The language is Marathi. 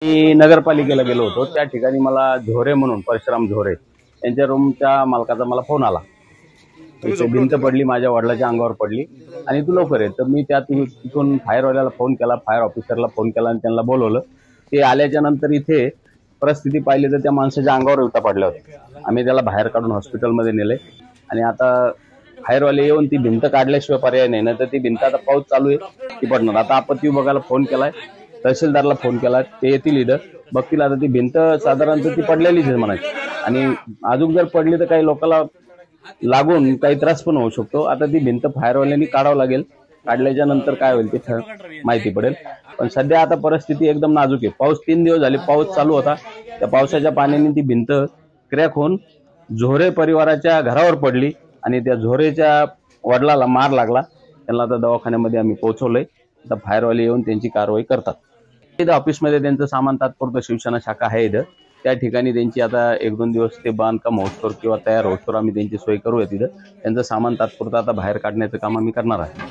मी नगरपालिकेला गेलो होतो। त्या ठिकाणी मला झोरे म्हणून परशुराम झोरे यांच्या रूमच्या मालकाचा मला फोन आला। इथे भिंत पडली, माझ्या वडिलांच्या अंगावर पडली आणि तू लवकर ये। तर मी तिथून फायरवाल्याला फोन केला, फायर ऑफिसरला फोन केला आणि त्यांना बोलवलं। ते आल्याच्या नंतर इथे परिस्थिती पाहिली तर त्या माणसाच्या अंगावर विटा पडल्या होत्या। आम्ही त्याला बाहेर काढून हॉस्पिटलमध्ये नेले आणि आता फायरवाले येऊन ती भिंत काढल्याशिवाय पर्याय नाही ना। तर ती भिंत आता पाऊस चालू आहे ती पडणार। आता आपत्ती विभागाला फोन केलाय, तहसीलदारला फोन केला, ते येतील इथं बघतील। आता ती भिंत साधारणतः ती पडलेलीच आहे म्हणायची आणि अजून जर पडली तर काही लोकांना लागून काही त्रास पण होऊ शकतो। आता ती भिंत फायरवाल्यांनी काढावं लागेल, काढल्याच्या नंतर काय होईल ते माहिती पडेल। पण सध्या आता परिस्थिती एकदम नाजूक आहे। पाऊस 3 दिवस झाले पाऊस चालू होता, त्या पावसाच्या पाण्याने ती भिंत क्रॅक होऊन झोरे परिवाराच्या घरावर पडली आणि त्या झोरेच्या वडिलाला मार लागला। त्यांना आता दवाखान्यामध्ये आम्ही पोहोचवलंय। आता फायरवाले येऊन त्यांची कारवाई करतात। इथं ऑफिसमध्ये त्यांचं सामान तात्पुरतं शिवसेना शाखा आहे इथं, त्या ठिकाणी त्यांची आता 1-2 दिवस ते बांधकाम होतोर किंवा तयार होतोर आम्ही त्यांची सोय करूया। तिथं त्यांचं सामान तात्पुरतं आता बाहेर काढण्याचं काम आम्ही करणार आहे।